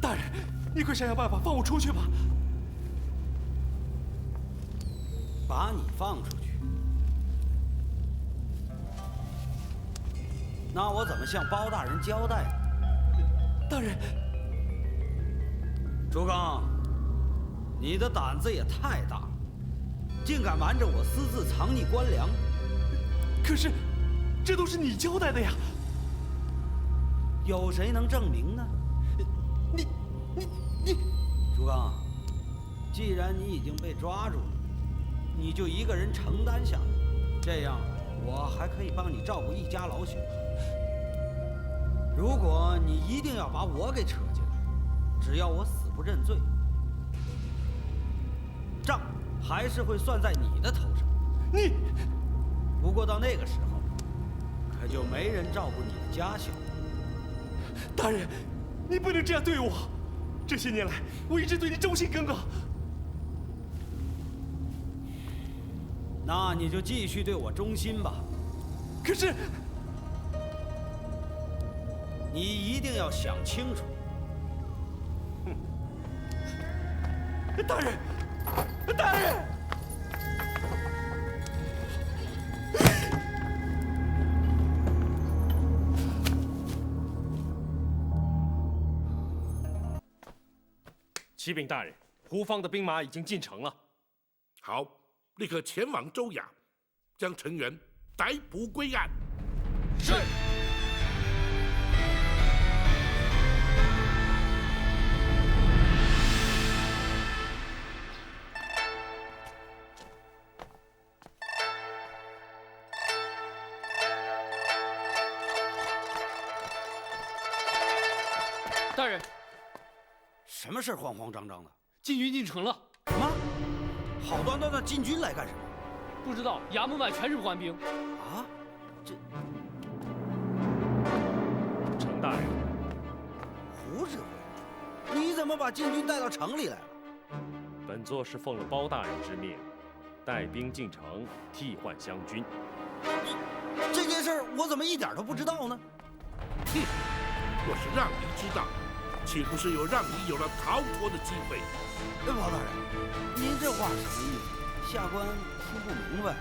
大人，你快想想办法放我出去吧。把你放出去，那我怎么向包大人交代呢？大人，朱刚，你的胆子也太大了，竟敢瞒着我私自藏匿官粮。可是，这都是你交代的呀。有谁能证明呢？你，朱刚，既然你已经被抓住了，你就一个人承担下来，这样我还可以帮你照顾一家老小。如果你一定要把我给扯进来，只要我死不认罪，账还是会算在你的头上。你，不过到那个时候，可就没人照顾你的家小。大人，你不能这样对我。这些年来，我一直对你忠心耿耿。那你就继续对我忠心吧。可是，你一定要想清楚。大人，大人！启禀大人，胡方的兵马已经进城了。好，立刻前往州衙，将成员逮捕归案。是。大人，什么事慌慌张张的？禁军进城了。什么？好端端的禁军来干什么？不知道，衙门外全是官兵。啊？这程大人，胡指挥，你怎么把禁军带到城里来了？本座是奉了包大人之命，带兵进城替换湘军。这件事我怎么一点都不知道呢？哼，若是让你知道，岂不是有让你有了逃脱的机会？包大人，您这话什么意思？下官听不明白。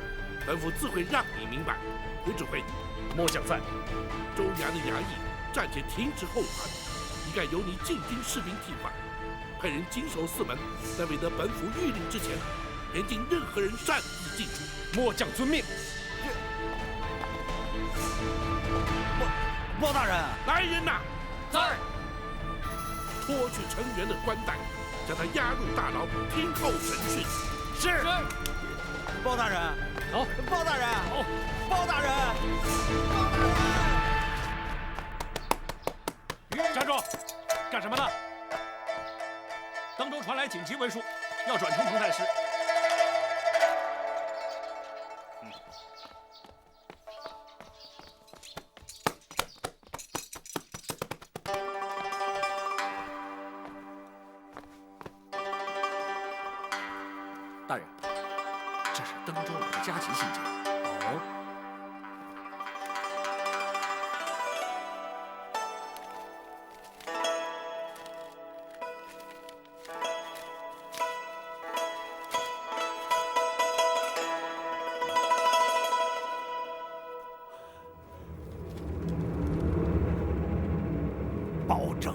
本府自会让你明白。胡指挥，末将在。州衙的衙役暂且停止后传，一概由你禁军士兵替换，派人紧守四门，在未得本府谕令之前，严禁任何人擅自进出。末将遵命。包大人，来人呐！在。脱去成员的冠带，将他押入大牢，听候审讯。是。包大人，好。包大人，好。包大人，站住！干什么呢？登州传来紧急文书，要转通彭太师。大人，这是登州来的加急信件。哦。保证，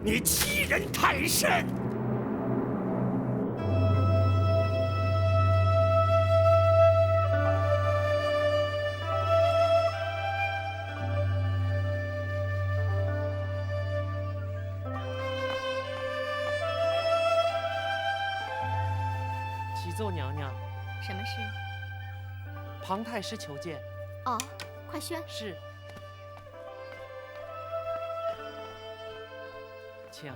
你欺人太甚！启奏娘娘，什么事？庞太师求见。哦，快宣。是。请。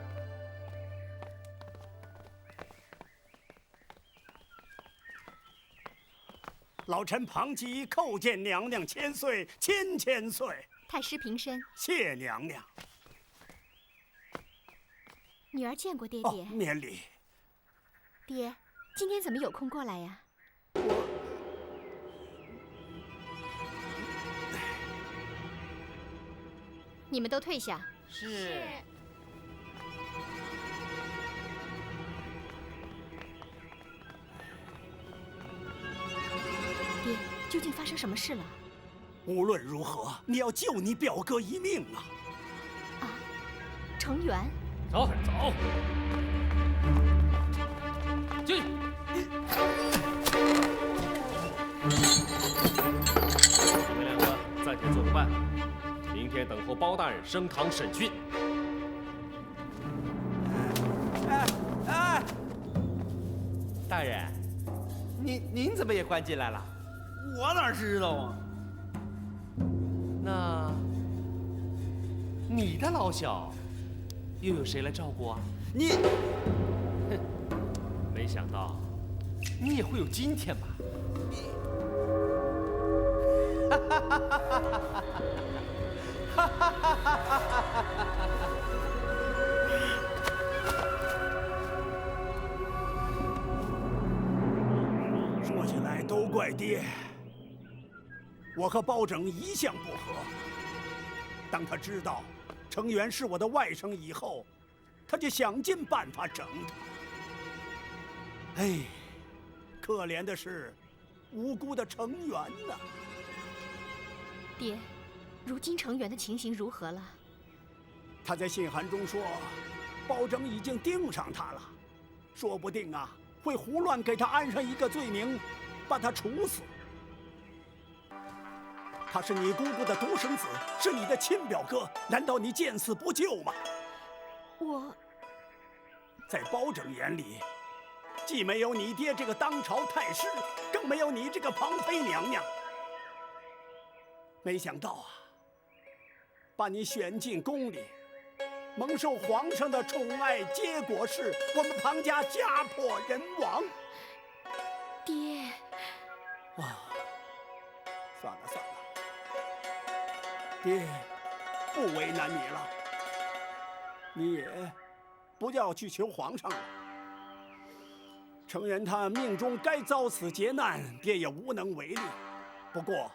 老臣庞吉叩见娘娘千岁，千岁。太师平身。谢娘娘。女儿见过爹爹。免礼。爹，今天怎么有空过来呀？你们都退下。是。发生什么事了？无论如何，你要救你表哥一命啊！啊，程元，走走，进。你们两个暂且做个伴，明天等候包大人升堂审讯。哎，大人，您怎么也关进来了？我哪知道啊？那你的老小又有谁来照顾啊？你没想到你也会有今天吧？说起来都怪爹，我和包拯一向不和。当他知道程元是我的外甥以后，他就想尽办法整他。哎，可怜的是无辜的程元呐。爹，如今程元的情形如何了？他在信函中说，包拯已经盯上他了，说不定啊会胡乱给他安上一个罪名，把他处死。他是你姑姑的独生子，是你的亲表哥，难道你见死不救吗？我在包拯眼里，既没有你爹这个当朝太师，更没有你这个庞妃娘娘。没想到啊，把你选进宫里，蒙受皇上的宠爱，结果是我们庞家家破人亡。爹，啊，算了算了，爹不为难你了，你也不要去求皇上了。程元他命中该遭此劫难，爹也无能为力。不过，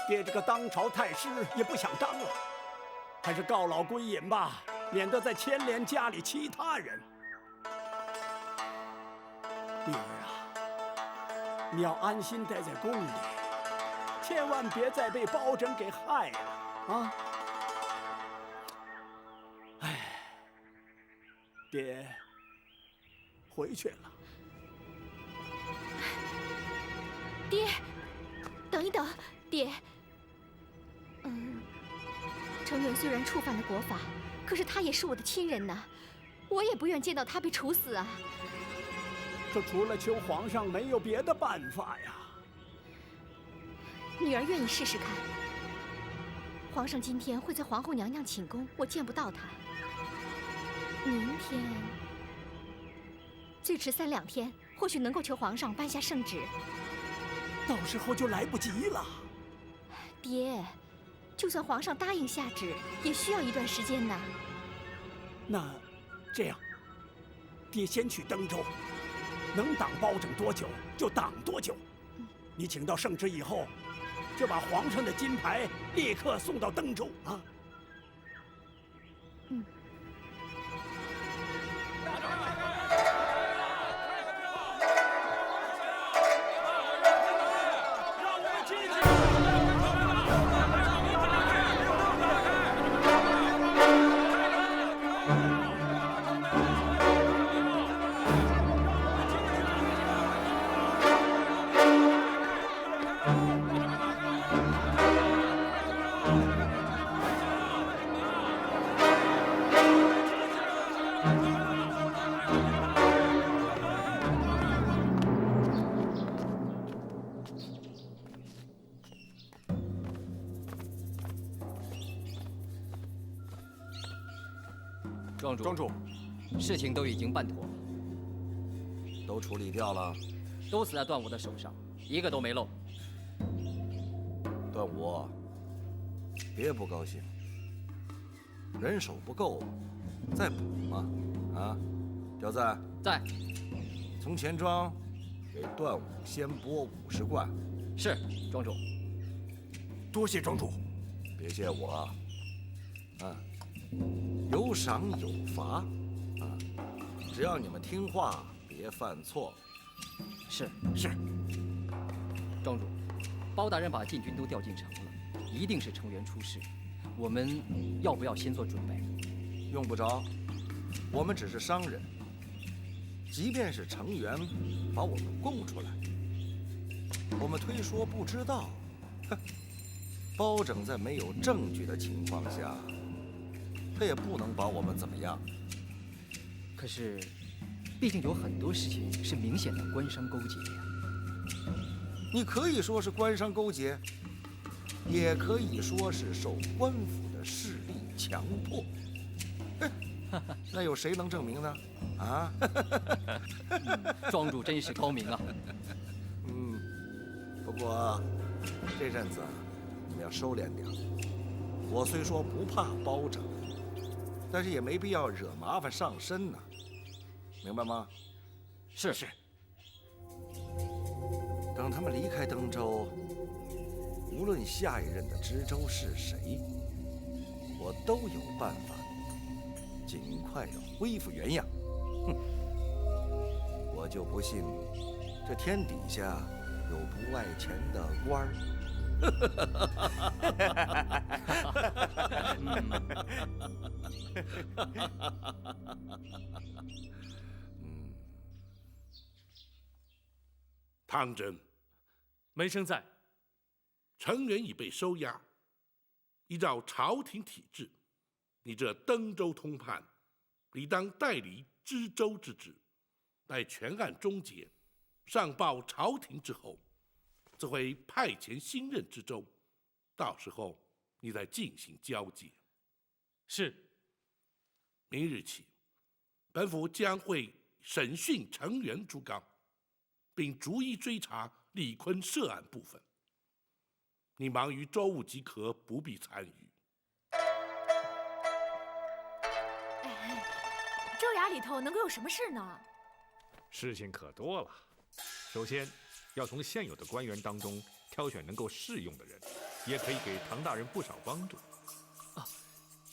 爹这个当朝太师也不想当了，还是告老归隐吧，免得再牵连家里其他人。女儿啊，你要安心待在宫里，千万别再被包拯给害了啊！哎，爹回去了。爹，等一等，爹。程元虽然触犯了国法，可是他也是我的亲人呐，我也不愿见到他被处死啊。这除了求皇上，没有别的办法呀。女儿愿意试试看。皇上今天会在皇后娘娘寝宫，我见不到她。明天最迟3、2天，或许能够求皇上颁下圣旨。到时候就来不及了。爹，就算皇上答应下旨，也需要一段时间呢。那这样，爹先去登州，能挡包拯多久就挡多久。你请到圣旨以后，就把皇上的金牌立刻送到登州啊。庄主，事情都已经办妥，都处理掉了，都死在段武的手上，一个都没漏。段武，别不高兴，人手不够，再补嘛。啊，刁赞在，从钱庄给段武先拨50贯。是，庄主。多谢庄主。别谢我啊。啊。有赏有罚，啊，只要你们听话，别犯错。是。是。庄主，包大人把禁军都调进城了，一定是成员出事。我们要不要先做准备？用不着，我们只是商人。即便是成员把我们供出来，我们推说不知道，哼，包拯在没有证据的情况下，他也不能把我们怎么样。可是，毕竟有很多事情是明显的官商勾结呀。你可以说是官商勾结，也可以说是受官府的势力强迫。那有谁能证明呢？啊？庄主真是高明啊！不过这阵子你们要收敛点。我虽说不怕包拯，但是也没必要惹麻烦上身呐，明白吗？是。等他们离开登州，无论下一任的知州是谁，我都有办法尽快的恢复原样。哼，我就不信这天底下有不爱钱的官儿。汤真，门生在。成员已被收押，依照朝廷体制，你这登州通判，理当代理知州之职，待全案终结，上报朝廷之后，则会派遣新任知州，到时候你再进行交接。是。明日起，本府将会审讯成员朱刚，并逐一追查李坤涉案部分。你忙于州务即可，不必参与。州衙里头能够有什么事呢？事情可多了。首先，要从现有的官员当中挑选能够适用的人，也可以给唐大人不少帮助。啊，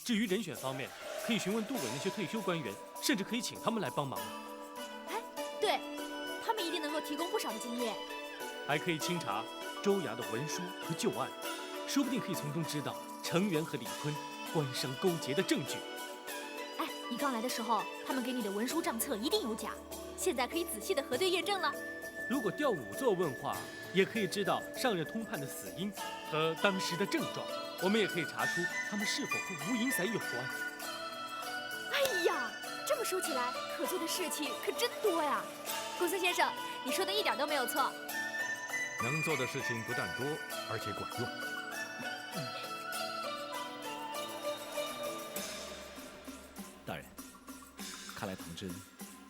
至于人选方面，可以询问杜委那些退休官员，甚至可以请他们来帮忙。哎，对，他们一定能够提供不少的经验。还可以清查州衙的文书和旧案，说不定可以从中知道程元和李坤官商勾结的证据。哎，你刚来的时候，他们给你的文书账册一定有假，现在可以仔细的核对验证了。如果调仵作问话，也可以知道上任通判的死因和当时的症状。我们也可以查出他们是否和吴银散有关。哎呀，这么说起来，可做的事情可真多呀！公孙先生，你说的一点都没有错。能做的事情不但多，而且管用。大人，看来唐真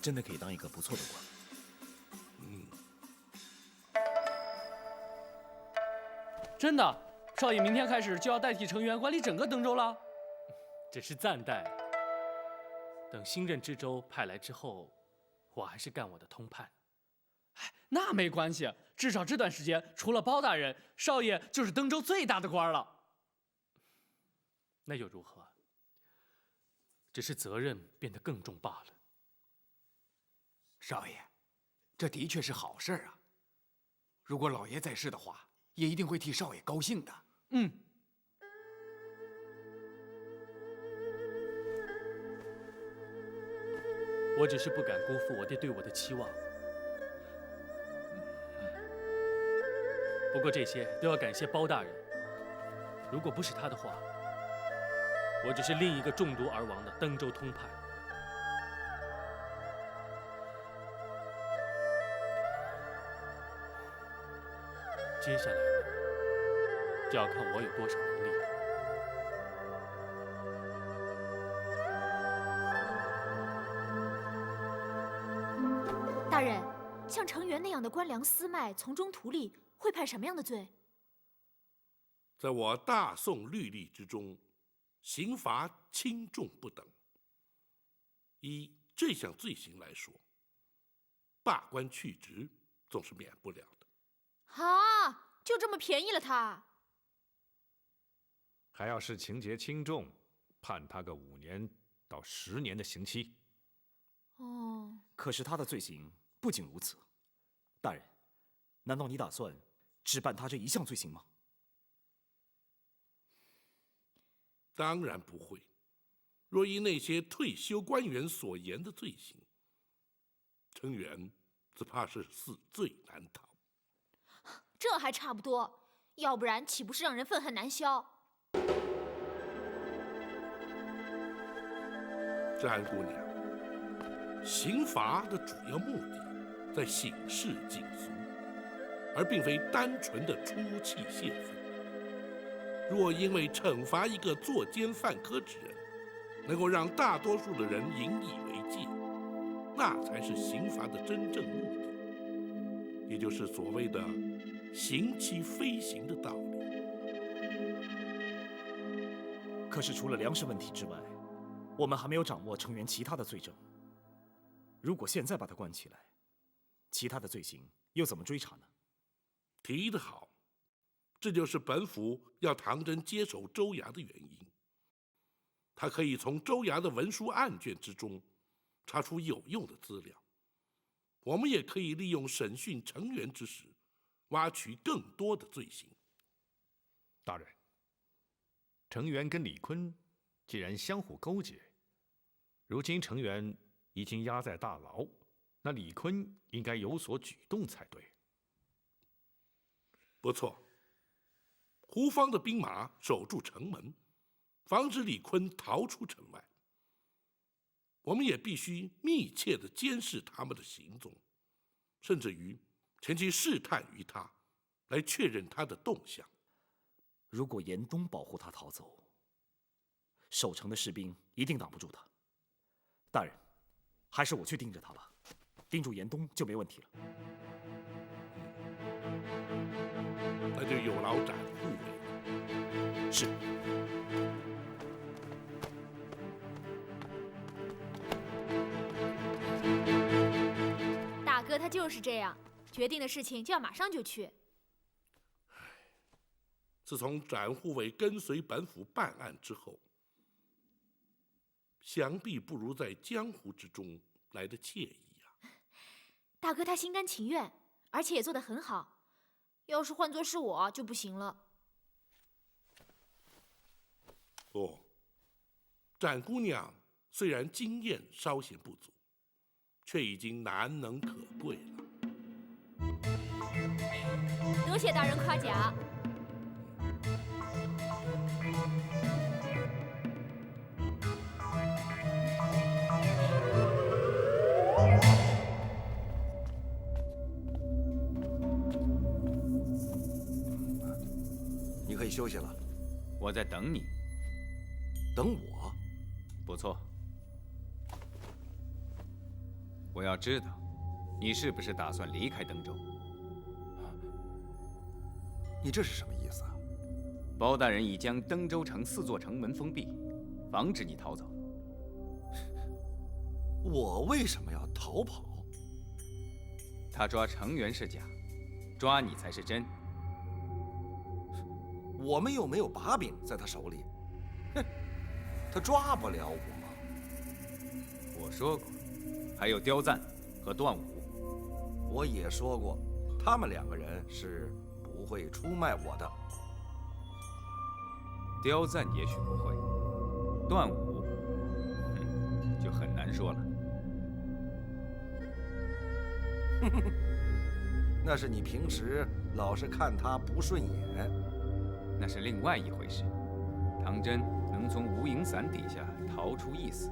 真的可以当一个不错的官。真的，少爷明天开始就要代替成员管理整个登州了。只是暂代，等新任知州派来之后，我还是干我的通判。哎，那没关系，至少这段时间，除了包大人，少爷就是登州最大的官了。那又如何？只是责任变得更重罢了。少爷，这的确是好事啊。如果老爷在世的话，也一定会替少爷高兴的。嗯。我只是不敢辜负我爹对我的期望。不过这些都要感谢包大人。如果不是他的话，我只是另一个中毒而亡的登州通判。接下来呢，就要看我有多少能力了。大人，像程元那样的官僚私卖、从中图利，会判什么样的罪？在我大宋律例之中，刑罚轻重不等。依这项罪行来说，罢官去职总是免不了的。啊，就这么便宜了他？还要是情节轻重，判他个5年到10年的刑期。哦，可是他的罪行不仅如此，大人，难道你打算只办他这一项罪行吗？当然不会。若依那些退休官员所言的罪行，程元只怕是死罪难逃。这还差不多，要不然岂不是让人愤恨难消？詹姑娘，刑罚的主要目的在刑事警俗，而并非单纯的出气泄愤。若因为惩罚一个作奸犯科之人，能够让大多数的人引以为戒，那才是刑罚的真正目的，也就是所谓的刑期非刑的道理。可是除了粮食问题之外，我们还没有掌握程元其他的罪证。如果现在把他关起来，其他的罪行又怎么追查呢？提得好，这就是本府要唐真接手州衙的原因。他可以从州衙的文书案卷之中查出有用的资料，我们也可以利用审讯程元之时，挖取更多的罪行。大人，程元跟李坤既然相互勾结，如今程元已经押在大牢，那李坤应该有所举动才对。不错，胡方的兵马守住城门，防止李坤逃出城外。我们也必须密切地监视他们的行踪，甚至于前去试探于他，来确认他的动向。如果严冬保护他逃走，守城的士兵一定挡不住他。大人，还是我去盯着他吧，盯住严冬就没问题了。那就有劳展护卫。是。大哥他就是这样，决定的事情就要马上就去。自从展护卫跟随本府办案之后，想必不如在江湖之中来得惬意啊。大哥他心甘情愿，而且也做得很好。要是换作是我就不行了。哦，展姑娘虽然经验稍显不足，却已经难能可贵了。多谢大人夸奖。你可以休息了。我在等你。等我？不错。我要知道，你是不是打算离开登州？你这是什么意思啊？包大人已将登州城4座城门封闭，防止你逃走。我为什么要逃跑？他抓程元是假，抓你才是真。我们又没有把柄在他手里，哼，他抓不了我。我说过，还有刁赞和段武。我也说过，他们2个人是不会出卖我的。刁赞也许不会，段武，就很难说了。那是你平时老是看他不顺眼，那是另外一回事。唐真能从无影伞底下逃出一死，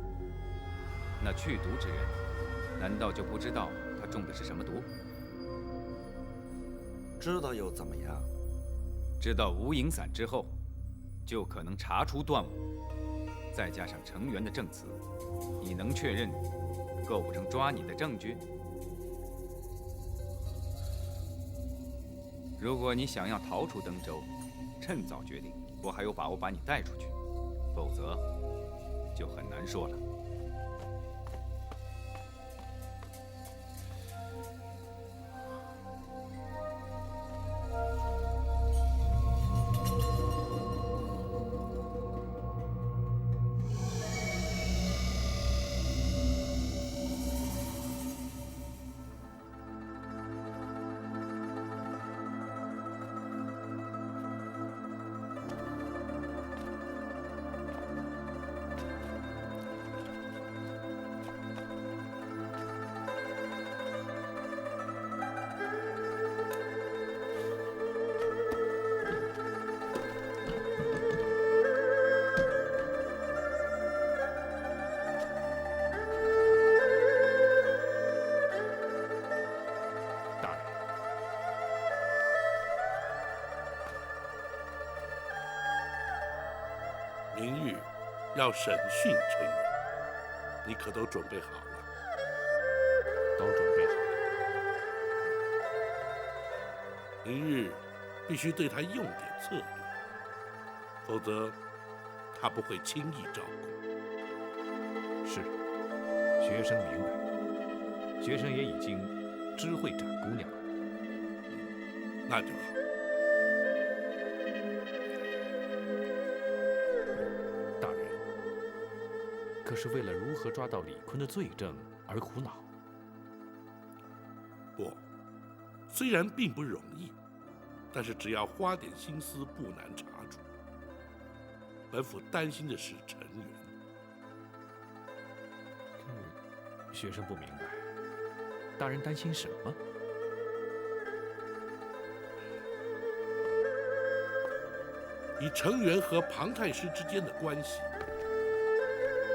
那去毒之人，难道就不知道他中的是什么毒？知道又怎么样？知道无影伞之后，就可能查出段武，再加上程元的证词，你能确认构不成抓你的证据？如果你想要逃出登州，趁早决定，我还有把握把你带出去；否则，就很难说了。要审讯成员，你可都准备好了？都准备好了。明日必须对他用点策略，否则他不会轻易照顾。是，学生明白。学生也已经知会展姑娘了。那就好。大人，可是为了如何抓到李坤的罪证而苦恼。不，虽然并不容易，但是只要花点心思，不难查出。本府担心的是陈元。学生不明白，大人担心什么？以程元和庞太师之间的关系，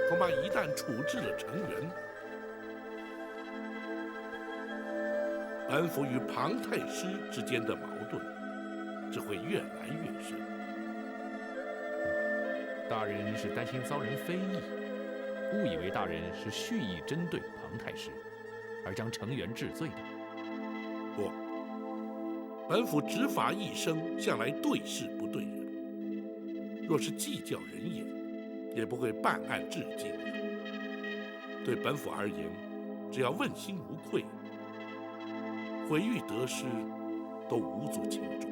恐怕一旦处置了程元，本府与庞太师之间的矛盾只会越来越深。大人是担心遭人非议，误以为大人是蓄意针对庞太师，而将程元治罪的。不，本府执法一生，向来对事不对人。若是计较人言，也不会办案至今。对本府而言，只要问心无愧，毁誉得失都无足轻重。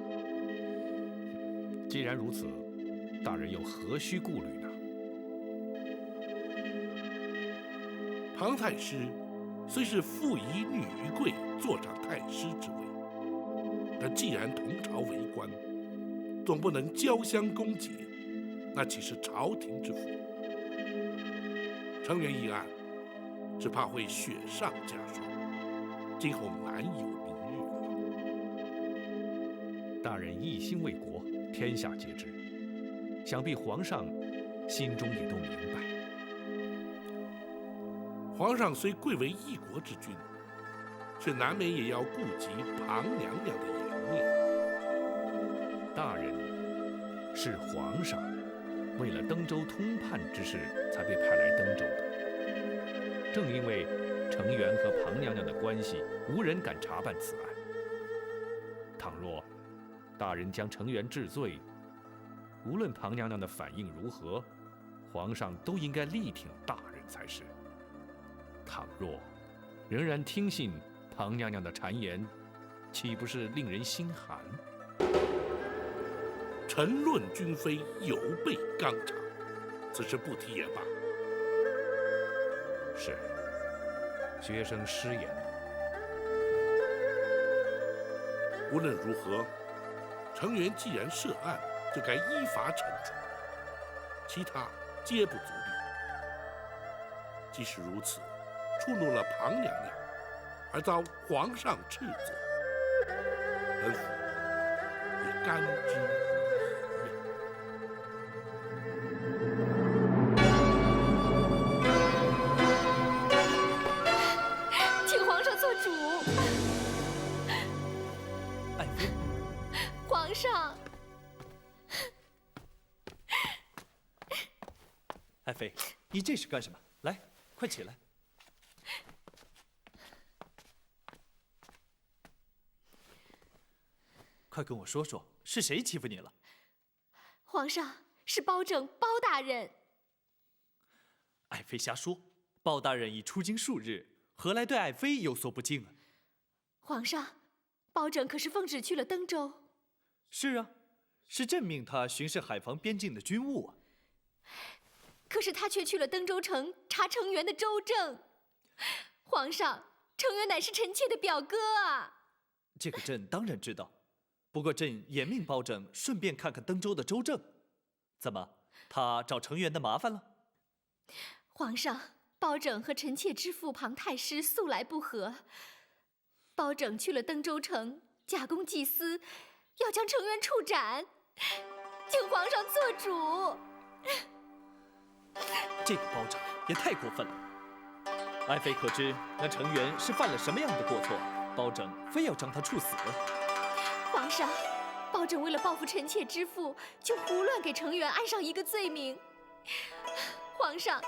既然如此，大人又何须顾虑呢？庞太师虽是父以女于贵，坐上太师之位，但既然同朝为官，总不能交相攻讦，那岂是朝廷之福？程元一案，只怕会雪上加霜，今后难有明日了。大人一心为国，天下皆知，想必皇上心中也都明白。皇上虽贵为一国之君，却难免也要顾及庞娘娘的颜面。大人是皇上为了登州通判之事才被派来登州的。正因为程元和庞娘娘的关系，无人敢查办此案。倘若大人将程元治罪，无论庞娘娘的反应如何，皇上都应该力挺大人才是。倘若仍然听信庞娘娘的谗言，岂不是令人心寒？臣论君妃有悖纲常，此事不提也罢。是，学生失言了。无论如何，程元既然涉案，就该依法惩处，其他皆不足虑。即使如此，触怒了庞娘娘，而遭皇上斥责，本府也甘之。请皇上做主。爱妃，皇上，爱妃，你这是干什么？来，快起来。快跟我说说，是谁欺负你了？皇上，是包拯包大人。爱妃瞎说，包大人已出京数日，何来对爱妃有所不敬啊？皇上，包拯可是奉旨去了登州。是啊，是朕命他巡视海防边境的军务啊。可是他却去了登州城查程元的州政。皇上，程元乃是臣妾的表哥啊。这个朕当然知道。不过朕也命包拯顺便看看登州的州政，怎么，他找程元的麻烦了？皇上，包拯和臣妾之父庞太师素来不和，包拯去了登州城，假公济私，要将程元处斩，请皇上做主。这个包拯也太过分了。爱妃可知那程元是犯了什么样的过错，包拯非要将他处死？皇上，包拯为了报复臣妾之父，就胡乱给程元安上一个罪名。皇上，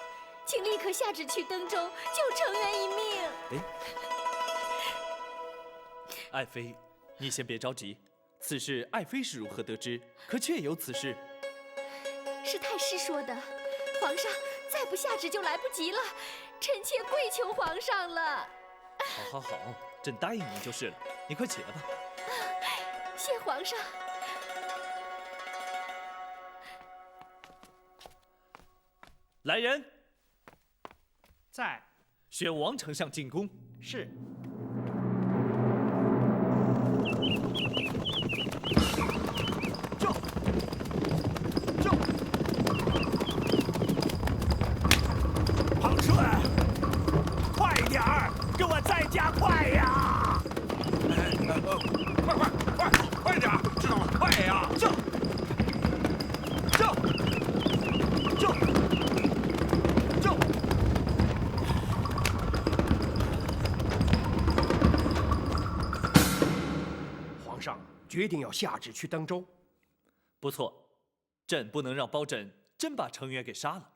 请立刻下旨去登州，救成员一命。爱妃，你先别着急，此事爱妃是如何得知？可确有此事？是太师说的，皇上再不下旨就来不及了，臣妾跪求皇上了。好，朕答应你就是了。你快起来吧。谢皇上。来人，在。宣王丞相进宫。是。庞顺，快点儿，给我再加快呀！快点儿，知道了，快呀！皇上决定要下旨去登州。不错，朕不能让包拯真把成员给杀了。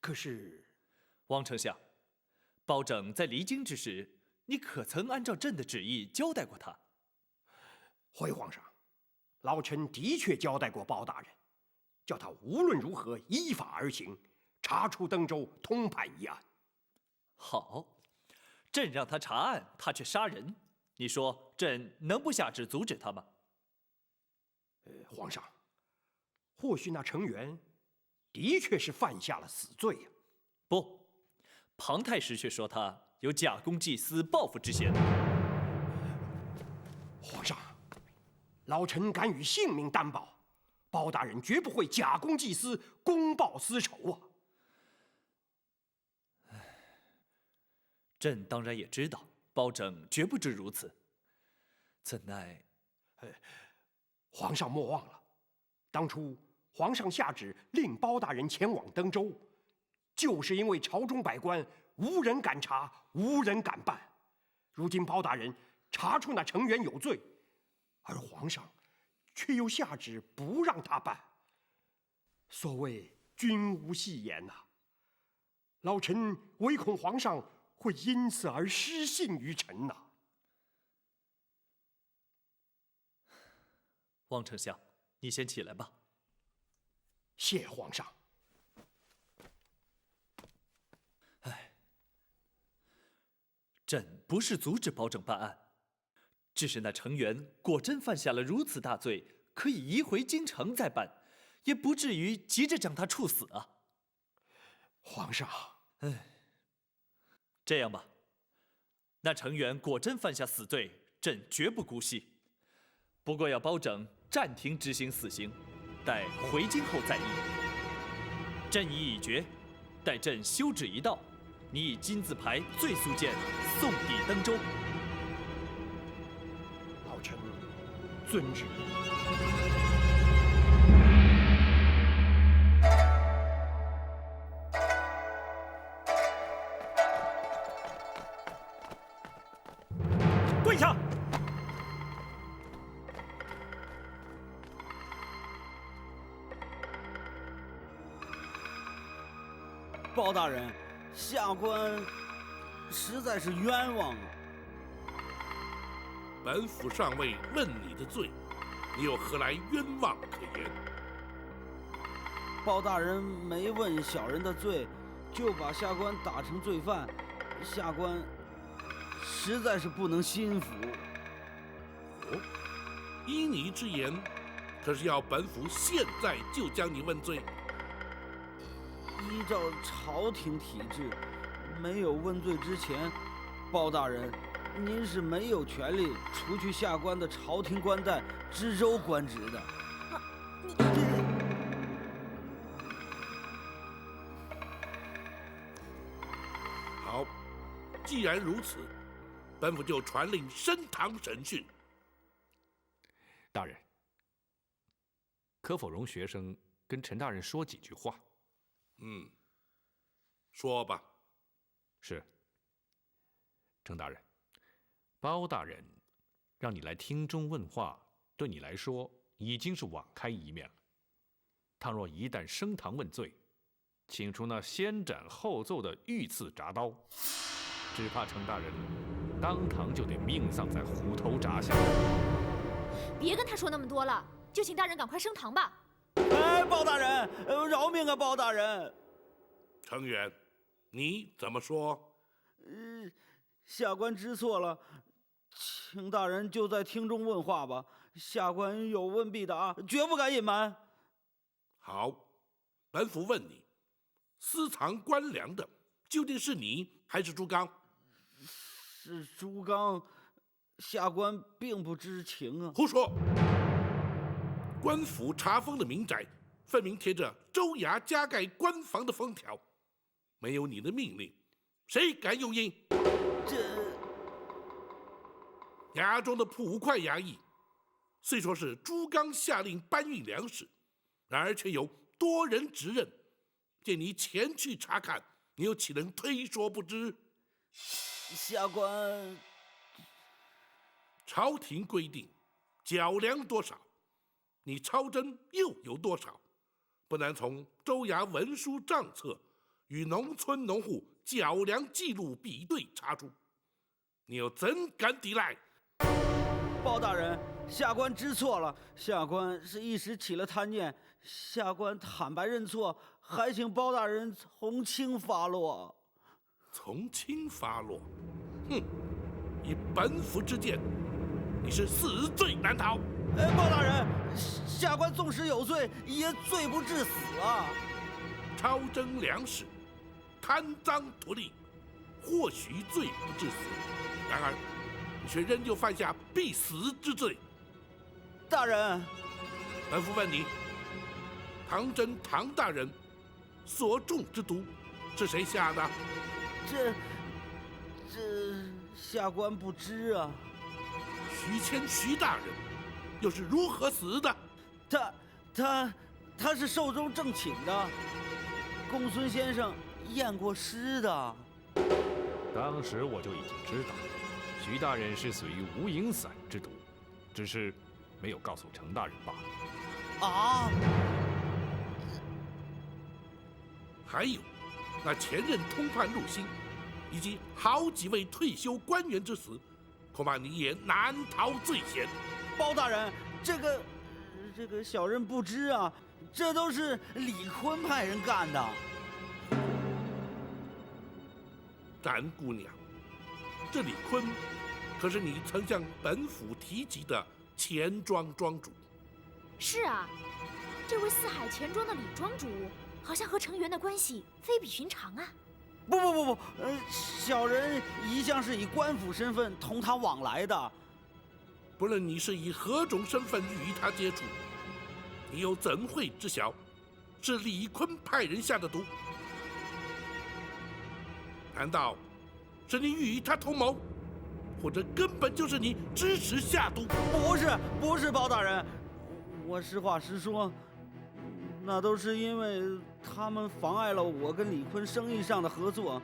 可是，王丞相，包拯在离京之时，你可曾按照朕的旨意交代过他？回皇上，老臣的确交代过包大人，叫他无论如何依法而行，查出登州，通判一案。好，朕让他查案，他却杀人，你说朕能不下旨阻止他吗？皇上，或许那成员的确是犯下了死罪呀。不，庞太师却说他有假公济私、报复之嫌。皇上，老臣敢与性命担保，包大人绝不会假公济私、公报私仇啊！朕当然也知道，包拯绝不至如此，怎奈……皇上莫忘了，当初皇上下旨令包大人前往登州，就是因为朝中百官无人敢查，无人敢办。如今包大人查出那成员有罪，而皇上却又下旨不让他办。所谓君无戏言呐，老臣唯恐皇上会因此而失信于臣呐。王丞相，你先起来吧。谢皇上。朕不是阻止包拯办案，只是那成员果真犯下了如此大罪，可以移回京城再办，也不至于急着将他处死啊。皇上，这样吧，那成员果真犯下死罪，朕绝不姑息。不过要包拯暂停执行死刑，待回京后再议。朕意已决，待朕修旨一道，你以金字牌最速件送抵登州。老臣遵旨。跪下！包大人，下官实在是冤枉啊！本府上尉问你的罪，你又何来冤枉可言？包大人没问小人的罪，就把下官打成罪犯，下官实在是不能心服。哦，依你之言，可是要本府现在就将你问罪？依照朝廷体制，没有问罪之前，包大人，您是没有权利除去下官的朝廷官带、知州官职的。好，既然如此，本府就传令升堂审讯。大人，可否容学生跟陈大人说几句话？说吧。是。程大人，包大人让你来厅中问话，对你来说已经是网开一面了。倘若一旦升堂问罪，请出那先斩后奏的御赐铡刀，只怕程大人当堂就得命丧在虎头铡下。别跟他说那么多了，就请大人赶快升堂吧。哎，包大人，饶命啊，包大人！程远，你怎么说？下官知错了，请大人就在厅中问话吧。下官有问必答，绝不敢隐瞒。好，本府问你，私藏官粮的究竟是你还是朱刚？是朱刚，下官并不知情啊。胡说！官府查封的民宅，分明贴着州衙加盖官房的封条，没有你的命令，谁敢用印？衙中的捕快衙役，虽说是朱刚下令搬运粮食，然而却有多人指认。见你前去查看，你又岂能推说不知？下官，朝廷规定缴粮多少，你超征又有多少，不难从州衙文书账册与农村农户缴粮记录比对查出，你又怎敢抵赖？包大人，下官知错了，下官是一时起了贪念，下官坦白认错，还请包大人从轻发落。从轻发落？哼！以本府之见，你是死罪难逃。包大人，下官纵使有罪，也罪不至死啊！超征粮食，贪赃图利，或许罪不至死，然而你却仍旧犯下必死之罪。大人，本府问你，唐真唐大人所中之毒是谁下的？这下官不知啊。徐谦徐大人又是如何死的？他是寿终正寝的，公孙先生验过尸的。当时我就已经知道，徐大人是死于无影散之毒，只是没有告诉程大人罢了。啊！还有，那前任通判入新，以及好几位退休官员之死，恐怕你也难逃罪嫌。包大人，这个小人不知啊，这都是李坤派人干的。展姑娘，这李坤可是你曾向本府提及的钱庄庄主。是啊，这位四海钱庄的李庄主，好像和程元的关系非比寻常啊。不，小人一向是以官府身份同他往来的。不论你是以何种身份与他接触，你又怎会知晓是李坤派人下的毒？难道是你与他同谋，或者根本就是你支持下毒？不是，包大人，我实话实说，那都是因为他们妨碍了我跟李坤生意上的合作。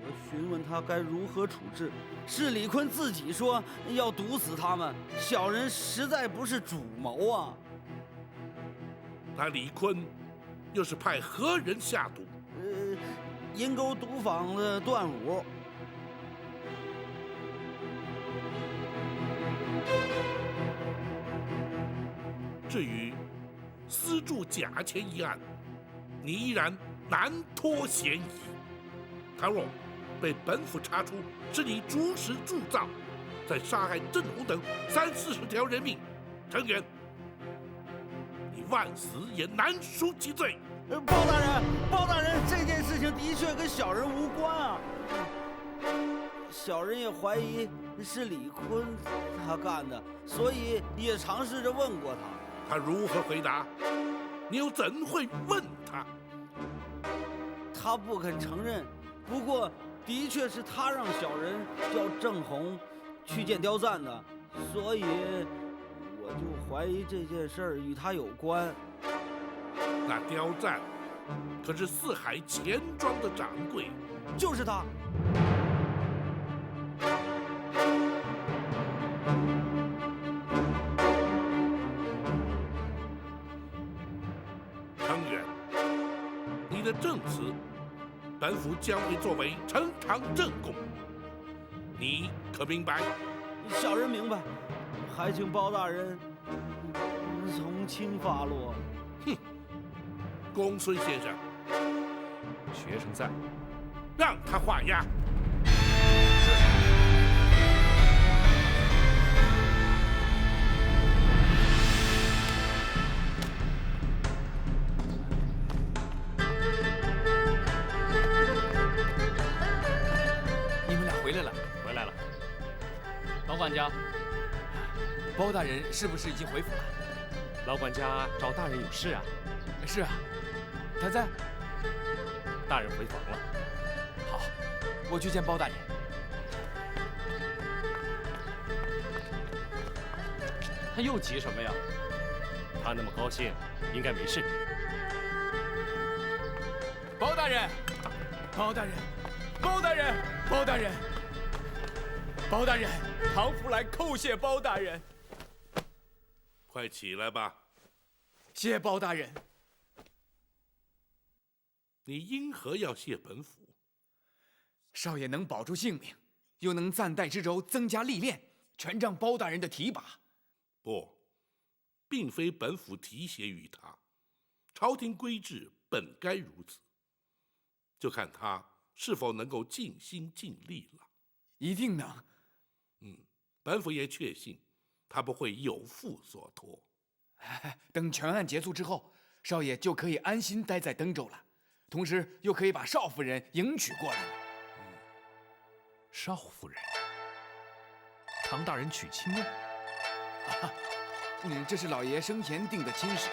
我询问他该如何处置，是李坤自己说要毒死他们，小人实在不是主谋啊。那李坤又是派何人下毒？银沟毒坊的段武。至于私铸假钱一案，你依然难脱嫌疑。倘若被本府查出是你主使铸造，再杀害郑红等30-40条人命，程远，你万死也难赎其罪。包大人，这件事情的确跟小人无关啊。小人也怀疑是李坤他干的，所以也尝试着问过他。他如何回答？你又怎会问他？他不肯承认，不过的确是他让小人叫郑红去见刁赞的，所以我就怀疑这件事儿与他有关。那刁赞可是四海钱庄的掌柜，就是他。证词，本府将会作为呈堂证供。你可明白？小人明白，还请包大人从轻发落。哼，公孙先生，学生在，让他画押。你们俩回来了。回来了。老管家，包大人是不是已经回府了？老管家找大人有事啊？是啊，他在。大人回房了。好，我去见包大人。他又急什么呀？他那么高兴，应该没事。包大人，包大人，包大人，包大人，包大人，唐福来叩谢包大人。快起来吧。谢包大人。你因何要谢本府？少爷能保住性命，又能暂代知州增加历练，全仗包大人的提拔。不，并非本府提携于他，朝廷规制本该如此，就看他是否能够尽心尽力了。一定能。本府也确信他不会有负所托。等全案结束之后，少爷就可以安心待在登州了，同时又可以把少夫人迎娶过来了。少夫人，唐大人娶亲了？这是老爷生前定的亲事。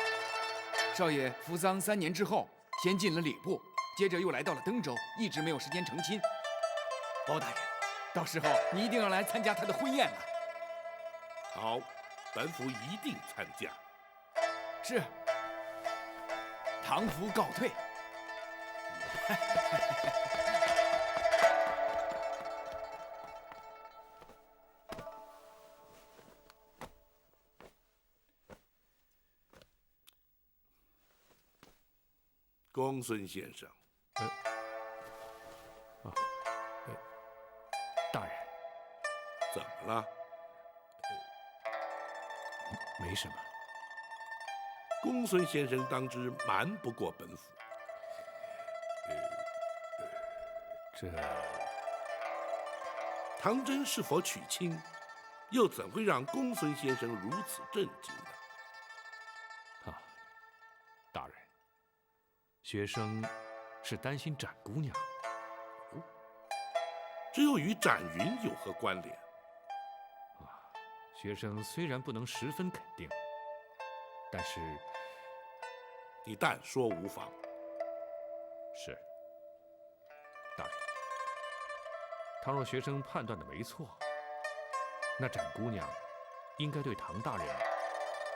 少爷服丧3年之后，先进了礼部，接着又来到了登州，一直没有时间成亲。包大人，到时候你一定要来参加他的婚宴了。好，本府一定参加。是。唐福告退。公孙先生，大人，怎么了？没什么。公孙先生当知瞒不过本府。这唐真是否娶亲，又怎会让公孙先生如此震惊呢？大人，学生是担心展姑娘。这又与展云有何关联？学生虽然不能十分肯定，但是你但说无妨。是，大人。倘若学生判断的没错，那展姑娘应该对唐大人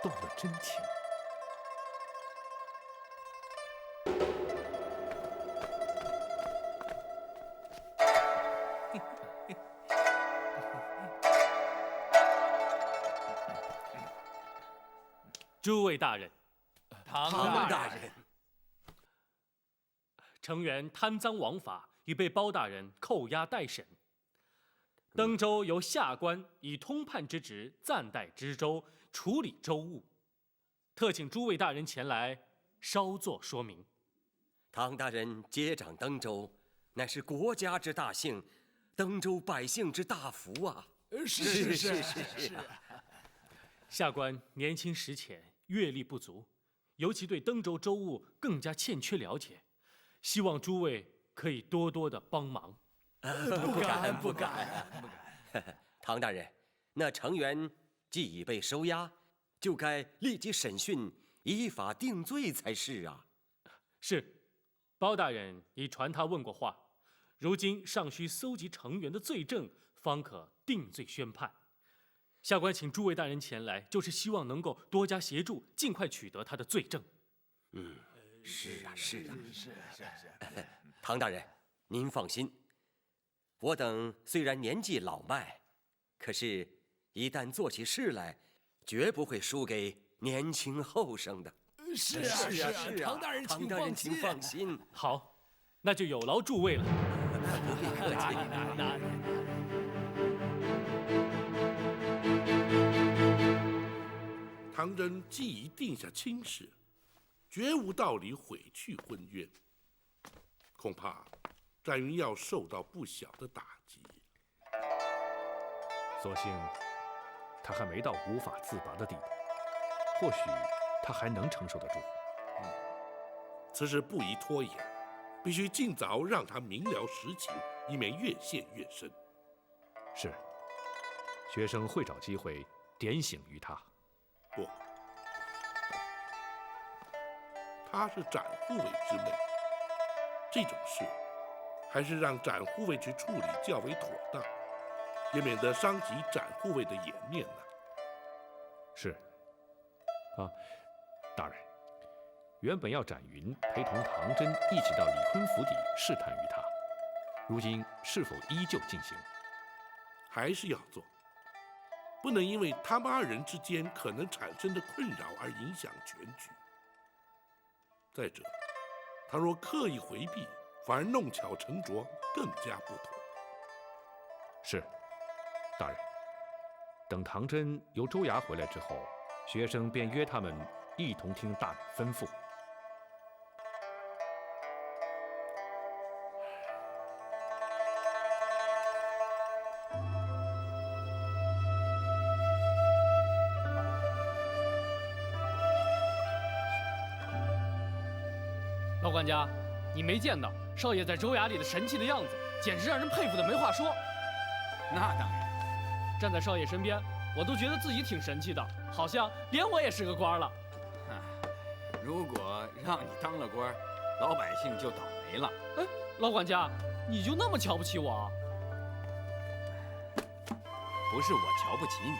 动了真情。诸位大人，唐大人，成员贪赃枉法，已被包大人扣押待审。登州由下官以通判之职暂代知州，处理州务，特请诸位大人前来稍作说明。唐大人接掌登州，乃是国家之大幸，登州百姓之大福啊！是。下官年轻识浅，阅历不足，尤其对登州州务更加欠缺了解，希望诸位可以多多的帮忙。不敢。唐大人，那成员既已被收押，就该立即审讯，依法定罪才是啊。是，包大人已传他问过话，如今尚需搜集成员的罪证，方可定罪宣判。下官请诸位大人前来，就是希望能够多加协助，尽快取得他的罪证。是啊。唐大人，您放心，我等虽然年纪老迈，可是一旦做起事来，绝不会输给年轻后生的。是啊，唐大人，唐大人请放心。好，那就有劳诸位了。不必客气。唐真既已定下亲事，绝无道理毁去婚约。恐怕展云要受到不小的打击。所幸他还没到无法自拔的地步，或许他还能承受得住。此事不宜拖延，必须尽早让他明了实情，以免越陷越深。是，学生会找机会点醒于他。不，她是展护卫之妹，这种事还是让展护卫去处理较为妥当，也免得伤及展护卫的颜面呢。是。啊，大人，原本要展云陪同唐真一起到李坤府邸试探于他，如今是否依旧进行？还是要做，不能因为他们二人之间可能产生的困扰而影响全局。再者，倘若刻意回避，反而弄巧成拙，更加不妥。是，大人。等唐真由州衙回来之后，学生便约他们一同听大人吩咐。老管家，你没见到少爷在州衙里的神气的样子，简直让人佩服的没话说。那当然，站在少爷身边，我都觉得自己挺神气的，好像连我也是个官了。如果让你当了官，老百姓就倒霉了。哎，老管家，你就那么瞧不起我？不是我瞧不起你，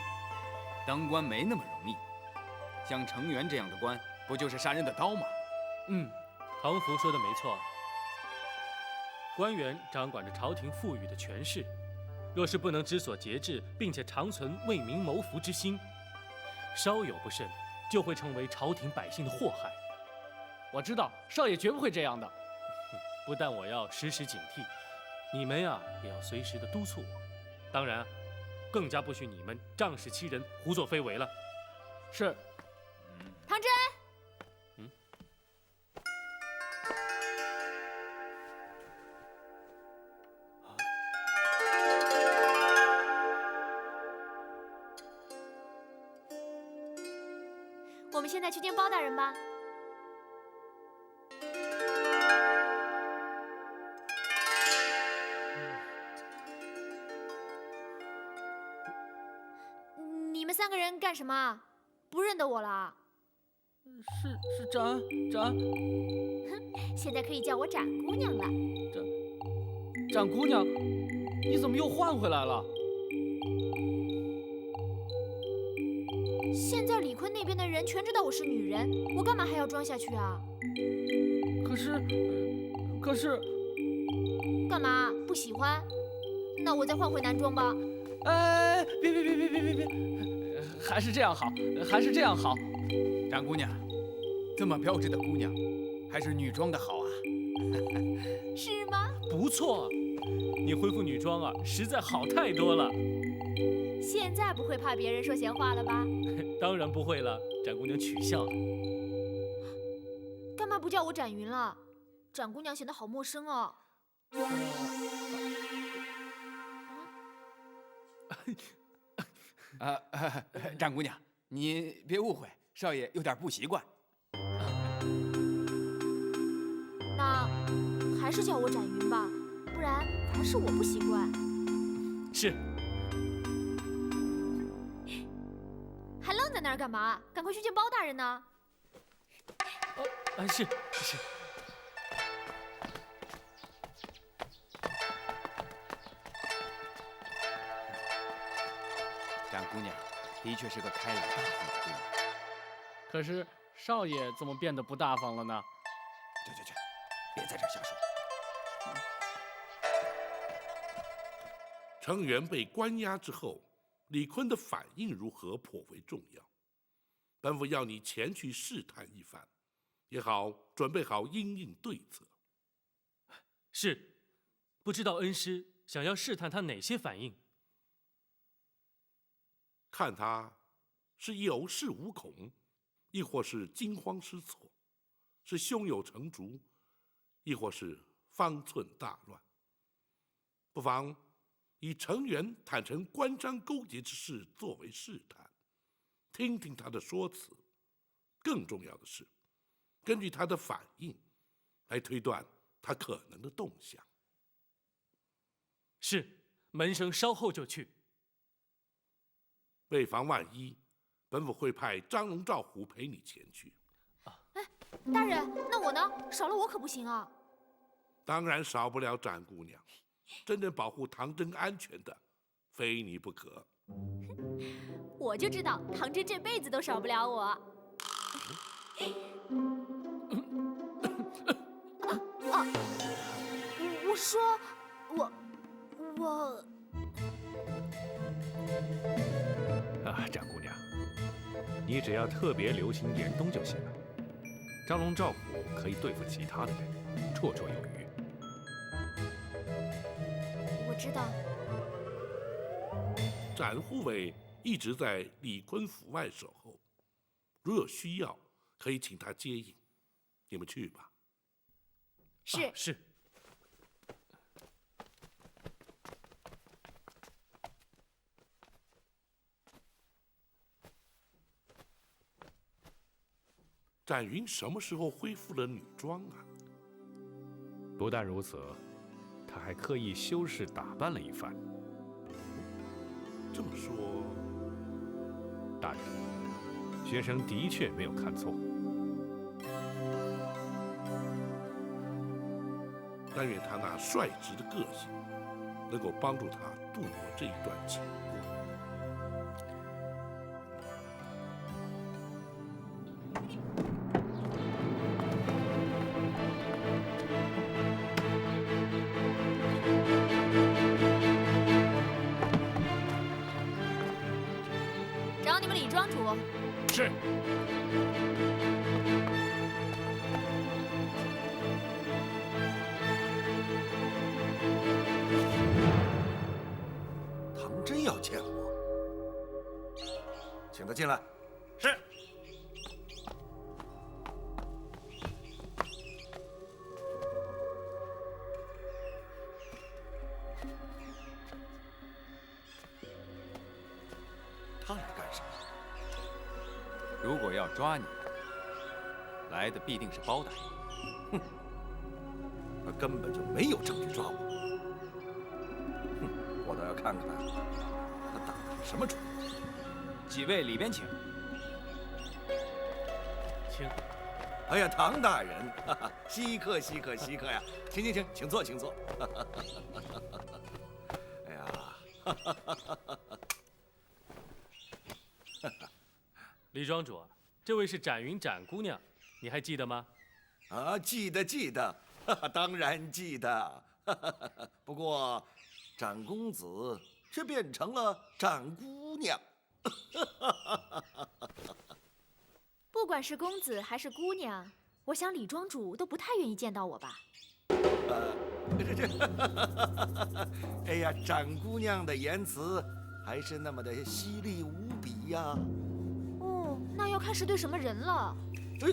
当官没那么容易。像程元这样的官，不就是杀人的刀吗？唐福说的没错，官员掌管着朝廷赋予的权势，若是不能知所节制，并且常存为民谋福之心，稍有不慎，就会成为朝廷百姓的祸害。我知道少爷绝不会这样的。不但我要时时警惕，你们呀也要随时的督促我。当然，更加不许你们仗势欺人、胡作非为了。是。唐真。我们现在去见包大人吧。你们三个人干什么？不认得我了？是展。哼，现在可以叫我展姑娘了。展姑娘，你怎么又换回来了？现在李坤那边的人全知道我是女人，我干嘛还要装下去啊？可是，干嘛？不喜欢？那我再换回男装吧。哎，别，还是这样好，还是这样好。展姑娘，这么标致的姑娘，还是女装的好啊。是吗？不错，你恢复女装啊，实在好太多了。现在不会怕别人说闲话了吧？当然不会了，展姑娘取笑了。干嘛不叫我展云了？展姑娘显得好陌生哦。展姑娘，你别误会，少爷有点不习惯。那还是叫我展云吧，不然反而是我不习惯。是。还愣在那儿干嘛？赶快去见包大人呢！是。展姑娘的确是个开朗大方的姑娘。可是少爷怎么变得不大方了呢？去，别在这儿瞎说。程元被关押之后，李坤的反应如何颇为重要。本府要你前去试探一番，也好准备好因应对策。是，不知道恩师想要试探他哪些反应？看他是有恃无恐，亦或是惊慌失措，是胸有成竹，亦或是方寸大乱。不妨以程元坦诚关张勾结之事作为试探，听听他的说辞。更重要的是，根据他的反应来推断他可能的动向。是，门生稍后就去。为防万一，本府会派张龙、赵虎陪你前去。大人，那我呢？少了我可不行啊！当然少不了展姑娘，真正保护唐真安全的，非你不可。我就知道唐真这辈子都少不了我。我说，我。展姑娘，你只要特别留心严冬就行了。张龙、赵虎可以对付其他的人，绰绰有余。我知道。展护卫一直在李坤府外守候，如有需要，可以请他接应。你们去吧。是。是。展云什么时候恢复了女装啊？不但如此，他还刻意修饰打扮了一番。这么说，大人，学生的确没有看错。但愿他那率直的个性，能够帮助他度过这一段情过。找你们李庄主。是。唐真要见我，请他进来。是。他来干什么？如果要抓你，来的必定是包大人。哼，他根本就没有证据抓我。哼，我倒要看看他打的是什么主意。几位里边请。请。哎呀，唐大人，哈哈，稀客稀客稀客呀！请请请，请坐请坐。哎呀，哈哈哈哈哈！李庄主，这位是展云展姑娘，你还记得吗？啊，记得记得，当然记得。不过，展公子却变成了展姑娘。不管是公子还是姑娘，我想李庄主都不太愿意见到我吧。哎呀，展姑娘的言辞还是那么的犀利无比呀。哦，那要看是对什么人了。哎，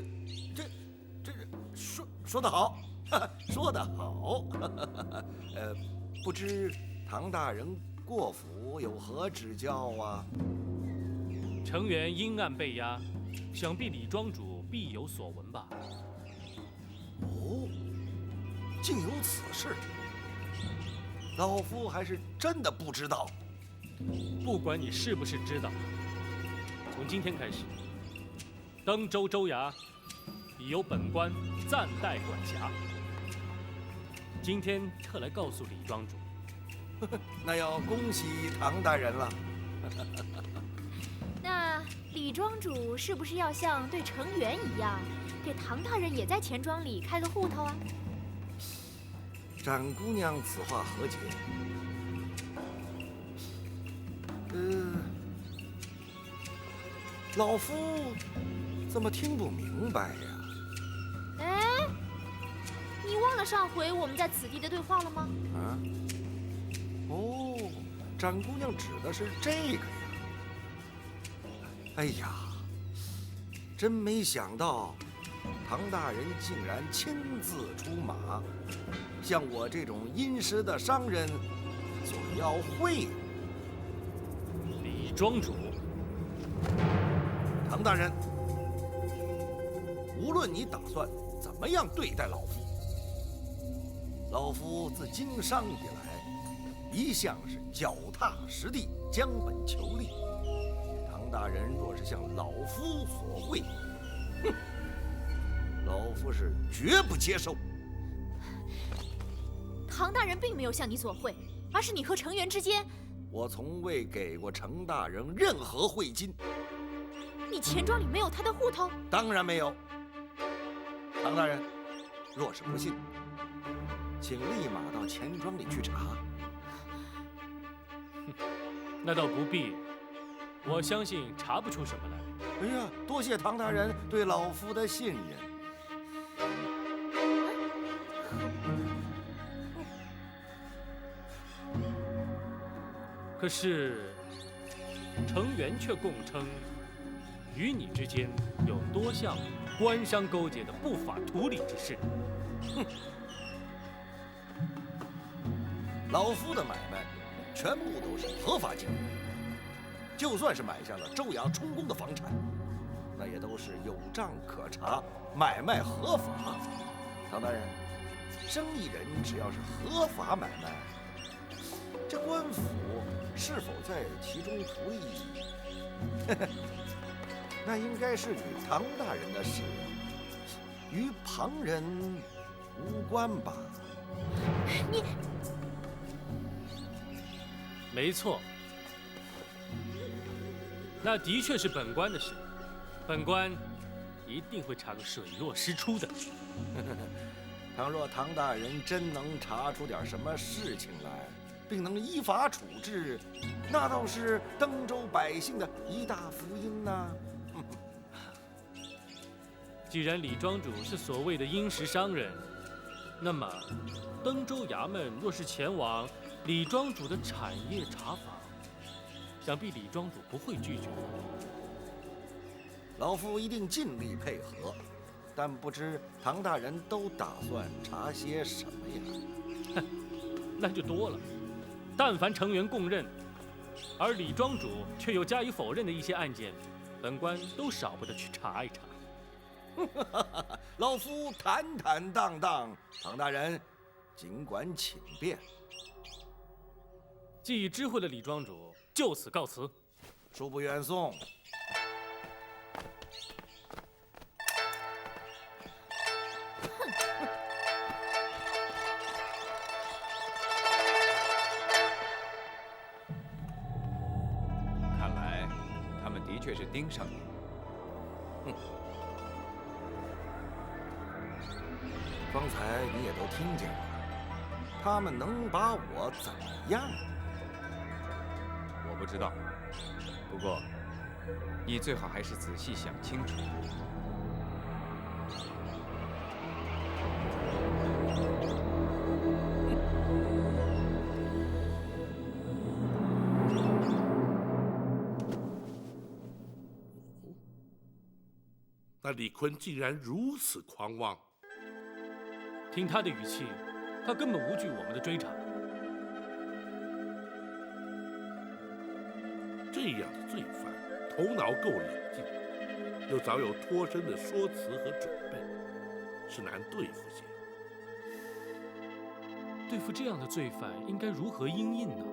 这说得好，说得好。不知唐大人过府有何指教啊？程元阴暗被压，想必李庄主必有所闻吧？哦，竟有此事，老夫还是真的不知道。不管你是不是知道，从今天开始，登州州衙已由本官暂代管辖。今天特来告诉李庄主，那要恭喜唐大人了。那李庄主是不是要像对程元一样，给唐大人也在钱庄里开个户头啊？展姑娘此话何解？老夫怎么听不明白呀？上回我们在此地的对话了吗？啊？哦，展姑娘指的是这个呀。哎呀，真没想到，唐大人竟然亲自出马，向我这种殷实的商人索要贿赂。李庄主，唐大人，无论你打算怎么样对待老夫，老夫自经商以来，一向是脚踏实地，将本求利。唐大人若是向老夫索贿，哼，老夫是绝不接受。唐大人并没有向你索贿，而是你和程元之间，我从未给过程大人任何贿金。你钱庄里没有他的户头？当然没有。唐大人，若是不信，请立马到钱庄里去查。那倒不必，我相信查不出什么来。哎呀，多谢唐大人对老夫的信任。可是，程元却供称，与你之间有多项官商勾结的不法图利之事。哼，老夫的买卖全部都是合法经营，就算是买下了州衙充公的房产，那也都是有账可查，买卖合法。唐大人，生意人只要是合法买卖，这官府是否在其中图利，那应该是与唐大人的事，与旁人无关吧？你，没错，那的确是本官的事，本官一定会查个水落石出的。倘若唐大人真能查出点什么事情来，并能依法处置，那倒是登州百姓的一大福音呐。既然李庄主是所谓的殷实商人，那么登州衙门若是前往李庄主的产业查访，想必李庄主不会拒绝。老夫一定尽力配合，但不知唐大人都打算查些什么呀？那就多了。但凡成员供认，而李庄主却又加以否认的一些案件，本官都少不得去查一查。老夫坦坦荡荡，唐大人尽管请便。既已知会了李庄主，就此告辞。恕不远送。看来他们的确是盯上你。哼。刚才你也都听见了，他们能把我怎么样？我不知道，不过你最好还是仔细想清楚。那李坤竟然如此狂妄。听他的语气，他根本无惧我们的追查。这样的罪犯，头脑够冷静，又早有脱身的说辞和准备，是难对付些。对付这样的罪犯，应该如何因应呢？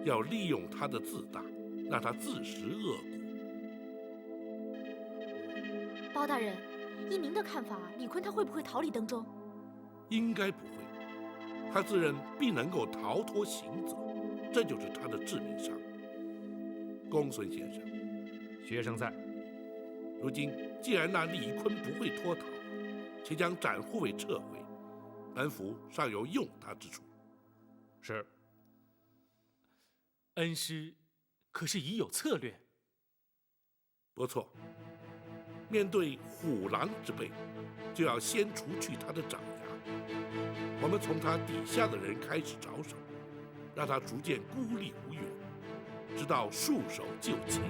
要利用他的自大，让他自食恶果。包大人，依您的看法，李坤他会不会逃离登州？应该不会，他自认必能够逃脱刑责，这就是他的致命伤。公孙先生，学生在。如今既然那李坤不会脱逃，且将展护卫撤回，本府尚有用他之处。是。恩师可是已有策略？不错。面对虎狼之辈，就要先除去他的爪牙，我们从他底下的人开始着手，让他逐渐孤立无援，直到束手就擒。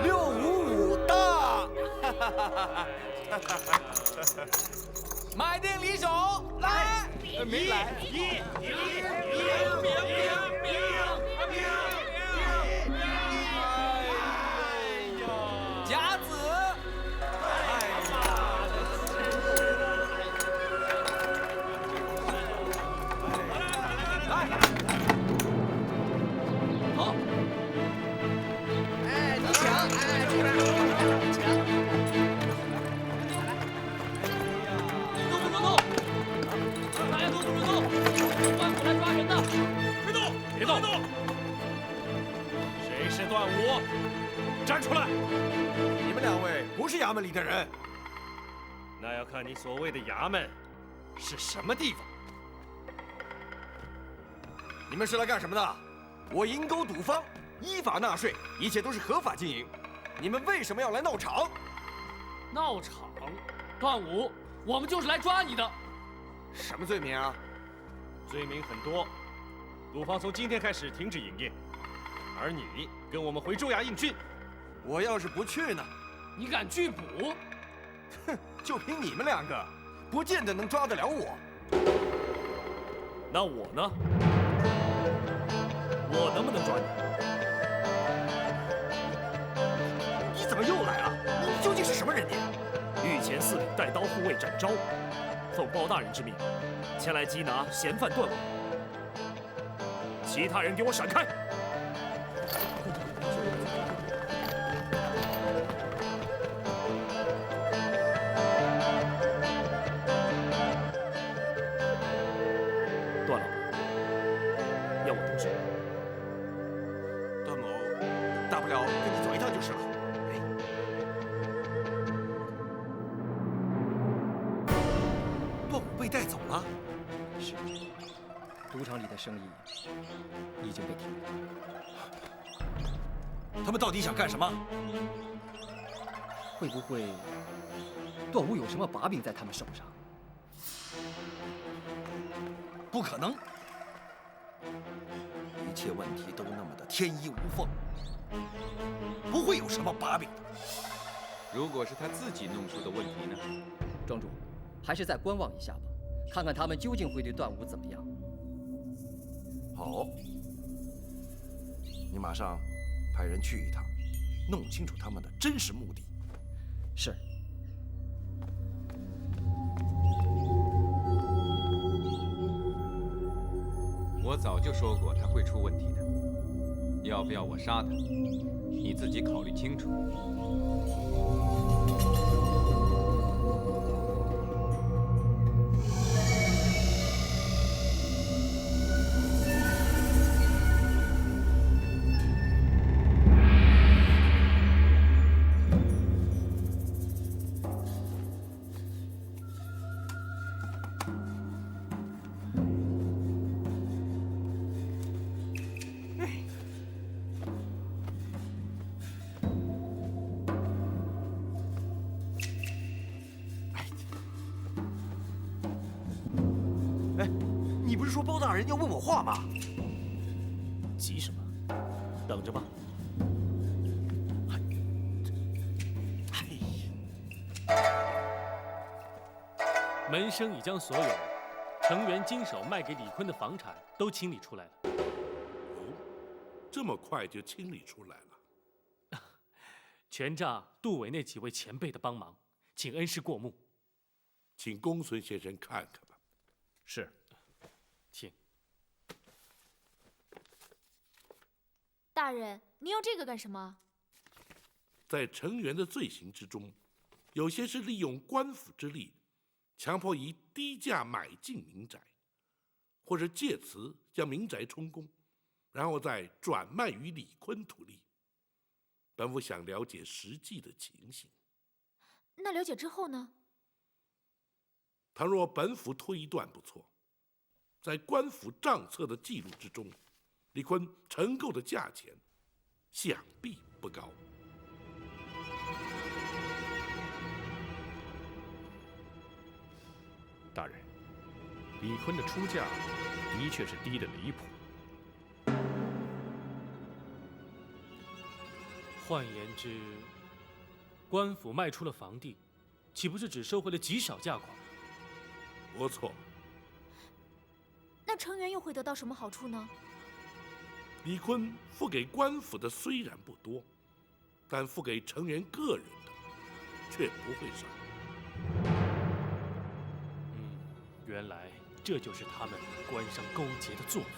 655大！买定离手，来！没来。甲子。好。哎，你抢！哎，出来！抢！动不准动！大家都不准动！段武来抓人呢！别动！别动！谁是段武？站出来！你们2位不是衙门里的人。那要看你所谓的衙门是什么地方。你们是来干什么的？我银沟赌坊依法纳税，一切都是合法经营。你们为什么要来闹场？闹场？段武，我们就是来抓你的。什么罪名啊？罪名很多。赌坊从今天开始停止营业，而你跟我们回州衙应讯。我要是不去呢？你敢拒捕？哼，就凭你们2个，不见得能抓得了我。那我呢？我能不能抓你？你怎么又来了？你究竟是什么人？你御前司领带刀护卫展昭，奉包大人之命，前来缉拿嫌犯段武。其他人给我闪开！段老，要我动手？段某，大不了跟你走一趟就是了。段武被带走了？是。赌场里的生意已经被停了。他们到底想干什么？会不会段武有什么把柄在他们手上？不可能，一切问题都那么的天衣无缝，不会有什么把柄的。如果是他自己弄出的问题呢？庄主，还是再观望一下吧，看看他们究竟会对段武怎么样。好，你马上派人去一趟，弄清楚他们的真实目的。是。我早就说过他会出问题的，要不要我杀他，你自己考虑清楚。你不是说包大人要问我话吗？急什么？等着吧。门生已将所有成员经手卖给李坤的房产都清理出来了。哦，这么快就清理出来了？全仗杜伟那几位前辈的帮忙，请恩师过目。请公孙先生看看吧。是。请。大人，您用这个干什么？在成员的罪行之中，有些是利用官府之力，强迫以低价买进民宅，或是借此将民宅充公，然后再转卖于李坤土地。本府想了解实际的情形。那了解之后呢？倘若本府推断不错，在官府账册的记录之中，李坤承购的价钱想必不高。大人，李坤的出价的确是低得离谱。换言之，官府卖出了房地，岂不是只收回了极少价款？不错。那程元又会得到什么好处呢？李坤付给官府的虽然不多，但付给程元个人的却不会少。原来这就是他们官商勾结的做法。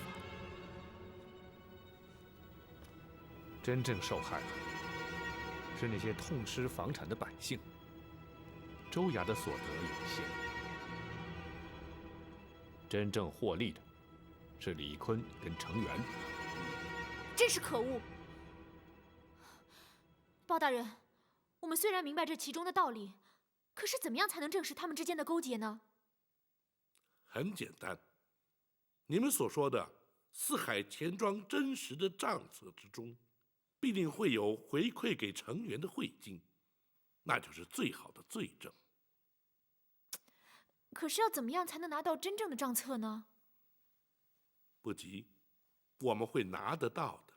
真正受害的是那些痛失房产的百姓。州衙的所得有限，真正获利的是李坤跟程元。真是可恶！包大人，我们虽然明白这其中的道理，可是怎么样才能证实他们之间的勾结呢？很简单，你们所说的四海钱庄真实的账册之中，必定会有回馈给程元的汇金，那就是最好的罪证。可是要怎么样才能拿到真正的账册呢？不急，我们会拿得到的。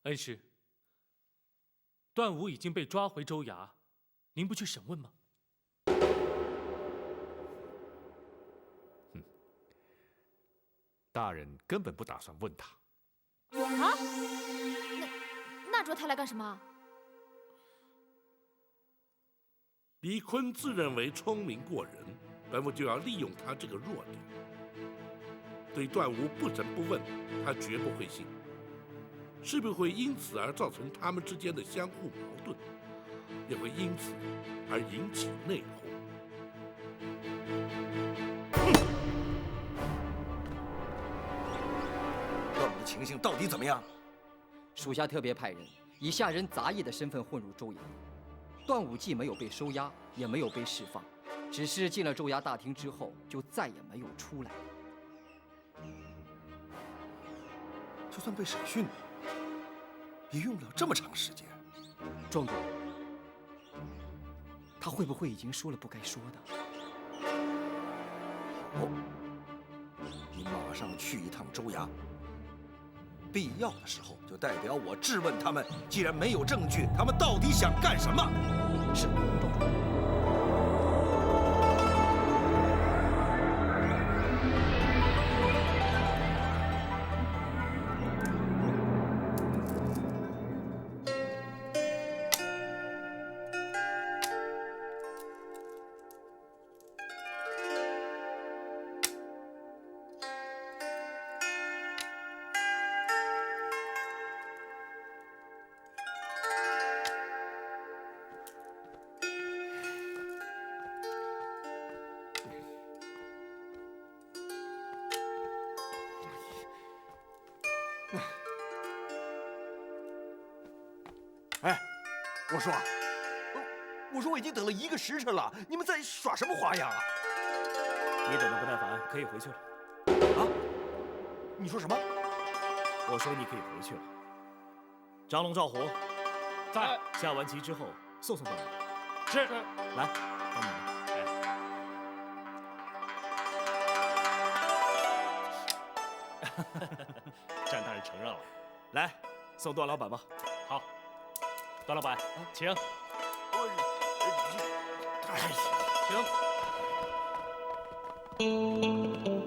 恩师，段武已经被抓回州衙，您不去审问吗？大人根本不打算问他。啊？那捉他来干什么？李坤自认为聪明过人，本府就要利用他这个弱点。对段武不审不问，他绝不会信。是不是会因此而造成他们之间的相互矛盾，也会因此而引起内讧。段武的情形到底怎么样？属下特别派人以下人杂役的身份混入州衙，段武既没有被收押，也没有被释放，只是进了州衙大厅之后就再也没有出来。就算被审讯，也用不了这么长时间。庄主，他会不会已经说了不该说的？你马上去一趟州衙，必要的时候就代表我质问他们。既然没有证据，他们到底想干什么？是，庄主。哎，我说我已经等了1个时辰了，你们在耍什么花样啊？你等得不耐烦，可以回去了。啊？你说什么？我说你可以回去了。张龙、赵虎，在。下完棋之后送段武。是。来，帮你们。战大人承让了。来，送段老板吧。好，段老板，请。请。